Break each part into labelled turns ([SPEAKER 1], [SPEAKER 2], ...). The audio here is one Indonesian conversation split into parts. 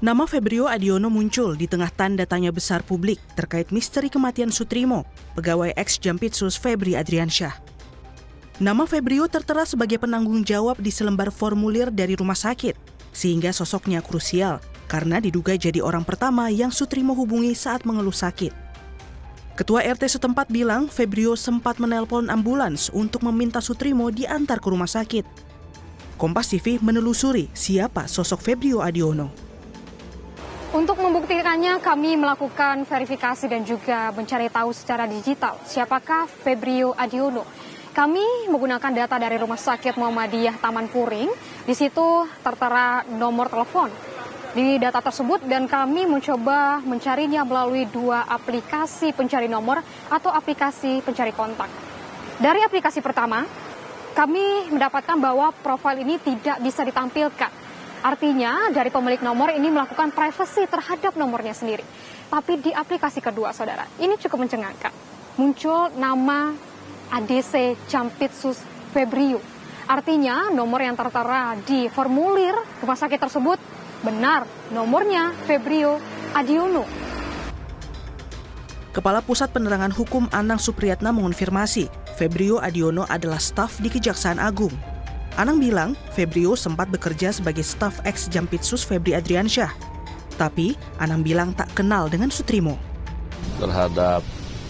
[SPEAKER 1] Nama Febrio Adiono muncul di tengah tanda tanya besar publik terkait misteri kematian Sutrimo, pegawai ex-Jampitsus Febri Adriansyah. Nama Febrio tertera sebagai penanggung jawab di selembar formulir dari rumah sakit, sehingga sosoknya krusial karena diduga jadi orang pertama yang Sutrimo hubungi saat mengeluh sakit. Ketua RT setempat bilang Febrio sempat menelpon ambulans untuk meminta Sutrimo diantar ke rumah sakit. Kompas TV menelusuri siapa sosok Febrio Adiono.
[SPEAKER 2] Untuk membuktikannya, kami melakukan verifikasi dan juga mencari tahu secara digital siapakah Febrio Adiono. Kami menggunakan data dari Rumah Sakit Muhammadiyah Taman Puring. Di situ tertera nomor telepon di data tersebut dan kami mencoba mencarinya melalui 2 aplikasi pencari nomor atau aplikasi pencari kontak. Dari aplikasi pertama, kami mendapatkan bahwa profil ini tidak bisa ditampilkan. Artinya dari pemilik nomor ini melakukan privasi terhadap nomornya sendiri. Tapi di aplikasi kedua, saudara, ini cukup mencengangkan. Muncul nama ADC Jampitsus Febrio. Artinya nomor yang tertera di formulir rumah sakit tersebut benar nomornya Febrio Adiono.
[SPEAKER 1] Kepala Pusat Penerangan Hukum Anang Supriyatna mengonfirmasi Febrio Adiono adalah staf di Kejaksaan Agung. Anang bilang Febrio sempat bekerja sebagai staf ex-Jampitsus Febri Adriansyah. Tapi Anang bilang tak kenal dengan Sutrimo.
[SPEAKER 3] Terhadap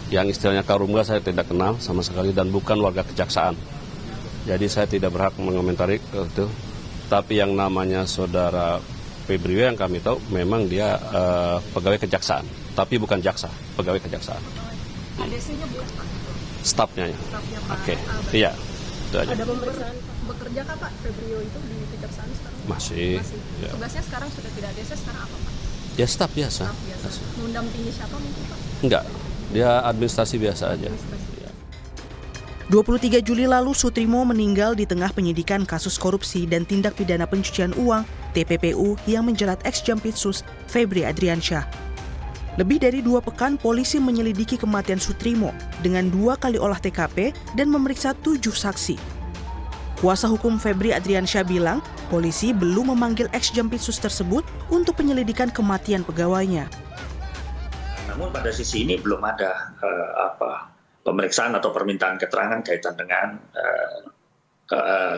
[SPEAKER 3] yang istilahnya Karungga saya tidak kenal sama sekali dan bukan warga kejaksaan. Jadi saya tidak berhak mengomentari itu. Tapi yang namanya saudara Febrio yang kami tahu memang dia pegawai kejaksaan. Tapi bukan jaksa, pegawai kejaksaan.
[SPEAKER 4] ADC-nya bukan Pak?
[SPEAKER 3] Stafnya ya. Oke, iya. Itu aja.
[SPEAKER 4] Ada pemeriksaan bekerja kah Pak Febrio itu di kejaksaan sekarang?
[SPEAKER 3] Masih. Ya.
[SPEAKER 4] Tugasnya sekarang sudah tidak ADC, sekarang apa Pak?
[SPEAKER 3] Ya staf biasa.
[SPEAKER 4] Staf biasa. Mendampingi siapa mungkin Pak?
[SPEAKER 3] Enggak, dia administrasi biasa aja.
[SPEAKER 1] 23 Juli lalu Sutrimo meninggal di tengah penyidikan kasus korupsi dan tindak pidana pencucian uang TPPU yang menjerat ex-Jampitsus Febri Adriansyah. Lebih dari 2 pekan polisi menyelidiki kematian Sutrimo dengan 2 kali olah TKP dan memeriksa 7 saksi. Kuasa hukum Febri Adriansyah bilang polisi belum memanggil ex-Jampitsus tersebut untuk penyelidikan kematian pegawainya.
[SPEAKER 5] Namun pada sisi ini belum ada pemeriksaan atau permintaan keterangan kaitan dengan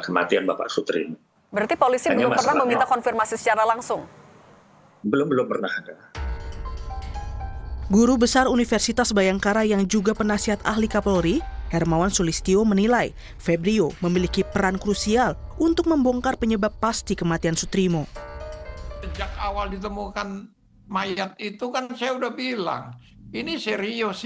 [SPEAKER 5] kematian Bapak Sutrimo.
[SPEAKER 6] Berarti polisi belum pernah meminta konfirmasi secara langsung?
[SPEAKER 5] Belum pernah ada.
[SPEAKER 1] Guru Besar Universitas Bayangkara yang juga penasihat ahli Kapolri, Hermawan Sulistyo menilai Febrio memiliki peran krusial untuk membongkar penyebab pasti kematian Sutrimo.
[SPEAKER 7] Sejak awal ditemukan mayat itu kan saya udah bilang, ini serius,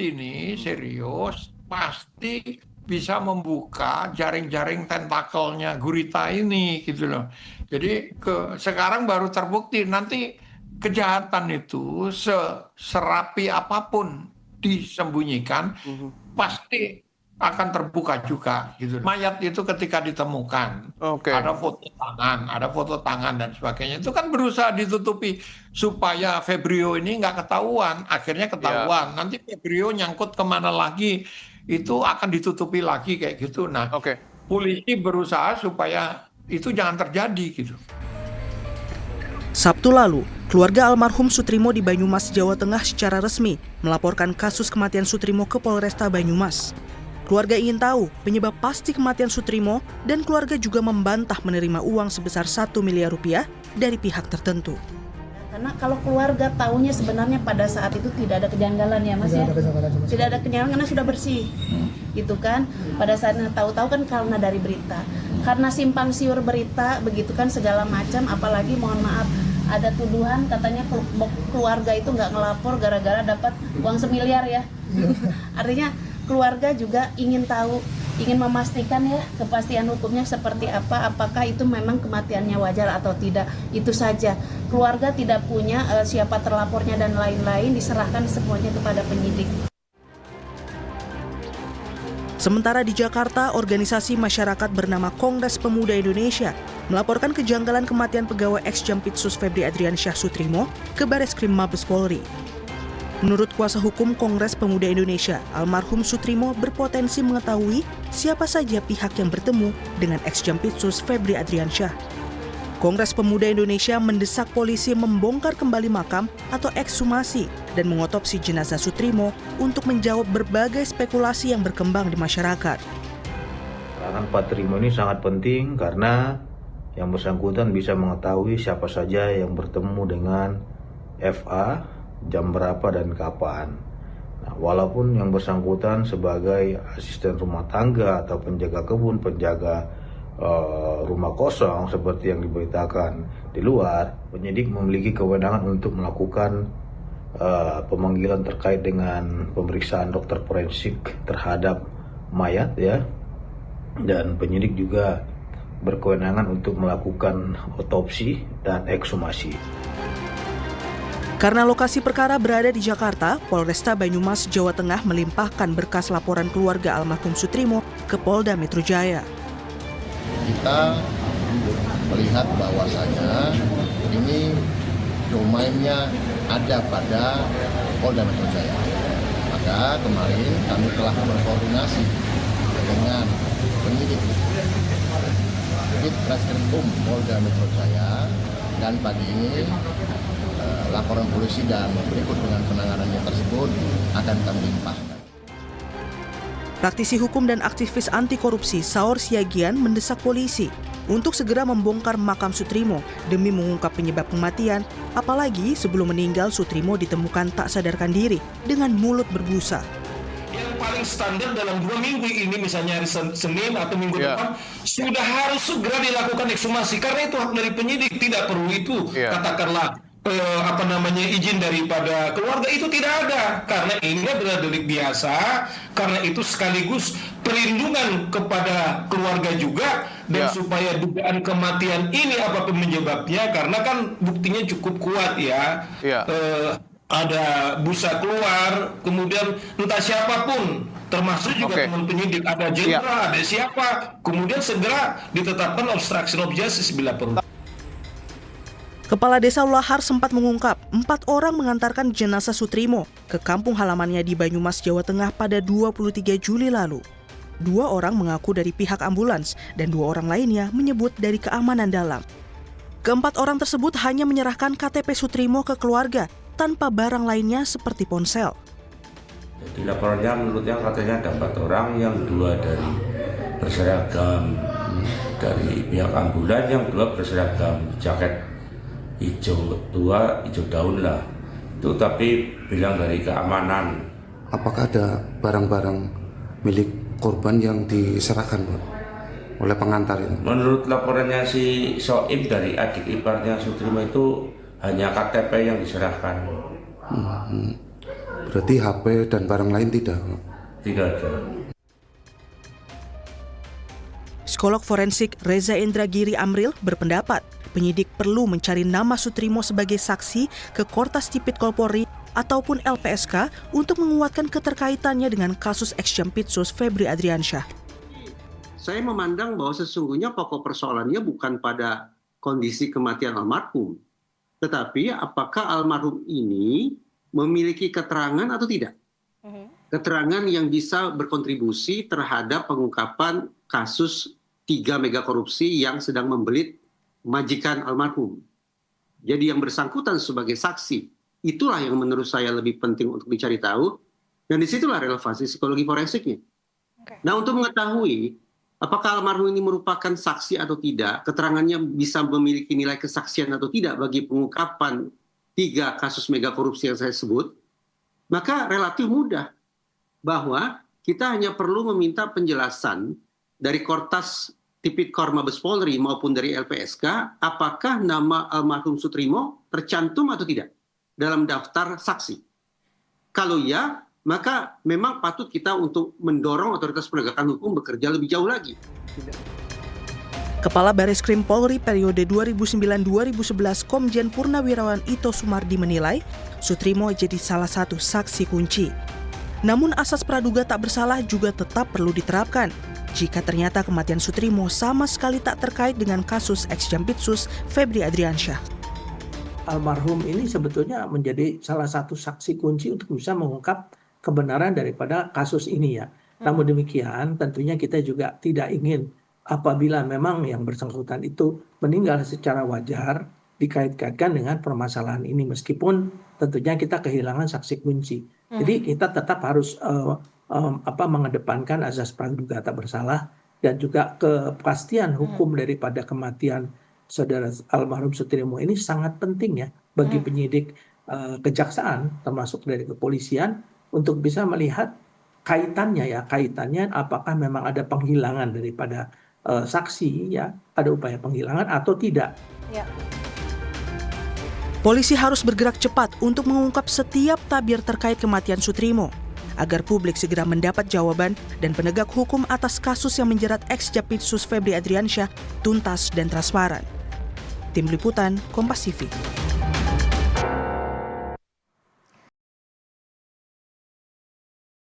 [SPEAKER 7] pasti bisa membuka jaring-jaring tentakelnya gurita ini gitu loh. Jadi sekarang baru terbukti, nanti kejahatan itu serapi apapun disembunyikan pasti akan terbuka juga gitu. Mayat itu ketika ditemukan ada foto tangan dan sebagainya, itu kan berusaha ditutupi supaya Febrio ini nggak ketahuan, akhirnya ketahuan. Nanti Febrio nyangkut kemana lagi itu akan ditutupi lagi kayak gitu. Nah, polisi berusaha supaya itu jangan terjadi gitu.
[SPEAKER 1] Sabtu lalu, keluarga almarhum Sutrimo di Banyumas, Jawa Tengah secara resmi melaporkan kasus kematian Sutrimo ke Polresta Banyumas. Keluarga ingin tahu penyebab pasti kematian Sutrimo dan keluarga juga membantah menerima uang sebesar 1 miliar rupiah dari pihak tertentu.
[SPEAKER 8] Karena kalau keluarga tahunya sebenarnya pada saat itu tidak ada kejanggalan ya Mas ya. Tidak ada kejanggalan karena sudah bersih. Gitu kan. Pada saatnya tahu-tahu kan karena dari berita. Karena simpang siur berita begitu kan segala macam, apalagi mohon maaf ada tuduhan katanya keluarga itu nggak ngelapor gara-gara dapat uang 1 miliar ya. Artinya keluarga juga ingin tahu, ingin memastikan ya kepastian hukumnya seperti apa, apakah itu memang kematiannya wajar atau tidak. Itu saja. Keluarga tidak punya siapa terlapornya dan lain-lain, diserahkan semuanya kepada penyidik.
[SPEAKER 1] Sementara di Jakarta, organisasi masyarakat bernama Kongres Pemuda Indonesia melaporkan kejanggalan kematian pegawai ex-Jampitsus Febri Adriansyah Sutrimo ke Bareskrim Mabes Polri. Menurut kuasa hukum Kongres Pemuda Indonesia, almarhum Sutrimo berpotensi mengetahui siapa saja pihak yang bertemu dengan ex-Jampitsus Febri Adriansyah. Kongres Pemuda Indonesia mendesak polisi membongkar kembali makam atau ekshumasi dan mengotopsi jenazah Soetrimo untuk menjawab berbagai spekulasi yang berkembang di masyarakat.
[SPEAKER 9] Keterangan Pak Trimo ini sangat penting karena yang bersangkutan bisa mengetahui siapa saja yang bertemu dengan FA, jam berapa dan kapan. Nah, walaupun yang bersangkutan sebagai asisten rumah tangga atau penjaga kebun, penjaga rumah kosong seperti yang diberitakan di luar, penyidik memiliki kewenangan untuk melakukan pemanggilan terkait dengan pemeriksaan dokter forensik terhadap mayat ya, dan penyidik juga berkewenangan untuk melakukan otopsi dan ekshumasi.
[SPEAKER 1] Karena lokasi perkara berada di Jakarta, Polresta Banyumas, Jawa Tengah melimpahkan berkas laporan keluarga almarhum Soetrimo ke Polda Metro Jaya.
[SPEAKER 10] Kita melihat bahwasanya ini domainnya ada pada Polda Metro Jaya. Maka kemarin kami telah berkoordinasi dengan penyidik Reskrimum Polda Metro Jaya, dan pagi ini laporan polisi dan berikut dengan penanganannya tersebut akan kami limpahkan.
[SPEAKER 1] Praktisi hukum dan aktivis anti korupsi Saur Siagian mendesak polisi untuk segera membongkar makam Soetrimo demi mengungkap penyebab kematian, apalagi sebelum meninggal Soetrimo ditemukan tak sadarkan diri dengan mulut berbusa.
[SPEAKER 11] Yang paling standar dalam 2 minggu ini, misalnya hari Senin atau minggu depan, sudah harus segera dilakukan ekshumasi, karena itu hak dari penyidik, tidak perlu itu katakanlah izin daripada keluarga, itu tidak ada, karena ini adalah delik biasa. Karena itu sekaligus perlindungan kepada keluarga juga, dan supaya dugaan kematian ini apapun menyebabnya, karena kan buktinya cukup kuat ya. Ada busa keluar, kemudian entah siapapun, termasuk juga teman penyidik, ada jenderal, ada siapa, kemudian segera ditetapkan obstruction of justice bila perlu.
[SPEAKER 1] Kepala Desa Ulahar sempat mengungkap 4 orang mengantarkan jenazah Soetrimo ke kampung halamannya di Banyumas, Jawa Tengah pada 23 Juli lalu. 2 orang mengaku dari pihak ambulans dan 2 orang lainnya menyebut dari keamanan dalam. Ke-4 orang tersebut hanya menyerahkan KTP Soetrimo ke keluarga tanpa barang lainnya seperti ponsel.
[SPEAKER 12] Jadi laporannya menurutnya katanya ada 4 orang, yang 2 dari berseragam dari pihak ambulan, yang 2 berseragam jaket hijau tua, hijau daun lah. Itu tapi bilang dari keamanan.
[SPEAKER 13] Apakah ada barang-barang milik korban yang diserahkan, Pak, oleh pengantar itu?
[SPEAKER 12] Menurut laporannya si Soim dari adik iparnya Soetrimo itu hanya KTP yang diserahkan.
[SPEAKER 13] Berarti HP dan barang lain tidak?
[SPEAKER 12] Tidak ada.
[SPEAKER 1] Psikolog forensik Reza Indragiri Amril berpendapat penyidik perlu mencari nama Soetrimo sebagai saksi ke Kortas Tipikor Polri ataupun LPSK untuk menguatkan keterkaitannya dengan kasus ex-Jampitsus Febri Adriansyah.
[SPEAKER 14] Saya memandang bahwa sesungguhnya pokok persoalannya bukan pada kondisi kematian almarhum, tetapi apakah almarhum ini memiliki keterangan atau tidak. Keterangan yang bisa berkontribusi terhadap pengungkapan kasus 3 mega korupsi yang sedang membelit majikan almarhum. Jadi yang bersangkutan sebagai saksi, itulah yang menurut saya lebih penting untuk dicari tahu, dan disitulah relevansi psikologi forensiknya. Nah, untuk mengetahui apakah almarhum ini merupakan saksi atau tidak, keterangannya bisa memiliki nilai kesaksian atau tidak bagi pengungkapan 3 kasus mega korupsi yang saya sebut, maka relatif mudah bahwa kita hanya perlu meminta penjelasan dari Kortas Tipikor Mabes Polri maupun dari LPSK, apakah nama almarhum Soetrimo tercantum atau tidak dalam daftar saksi. Kalau ya, maka memang patut kita untuk mendorong otoritas penegakan hukum bekerja lebih jauh lagi.
[SPEAKER 1] Kepala Bareskrim Polri periode 2009-2011 Komjen Purnawirawan Ito Sumardi menilai Soetrimo jadi salah satu saksi kunci. Namun asas praduga tak bersalah juga tetap perlu diterapkan jika ternyata kematian Soetrimo sama sekali tak terkait dengan kasus ex-Jampitsus Febri Adriansyah.
[SPEAKER 15] Almarhum ini sebetulnya menjadi salah satu saksi kunci untuk bisa mengungkap kebenaran daripada kasus ini ya. Namun demikian tentunya kita juga tidak ingin apabila memang yang bersangkutan itu meninggal secara wajar dikait-kaitkan dengan permasalahan ini, meskipun tentunya kita kehilangan saksi kunci. Jadi kita tetap harus mengedepankan azas praduga tak bersalah dan juga kepastian hukum daripada kematian saudara almarhum Sutrimo ini sangat penting ya bagi penyidik kejaksaan termasuk dari kepolisian untuk bisa melihat kaitannya apakah memang ada penghilangan daripada saksi ya, ada upaya penghilangan atau tidak.
[SPEAKER 6] Ya.
[SPEAKER 1] Polisi harus bergerak cepat untuk mengungkap setiap tabir terkait kematian Sutrimo, agar publik segera mendapat jawaban dan penegak hukum atas kasus yang menjerat ex-Jampitsus Febri Adriansyah tuntas dan transparan. Tim Liputan, Kompas TV.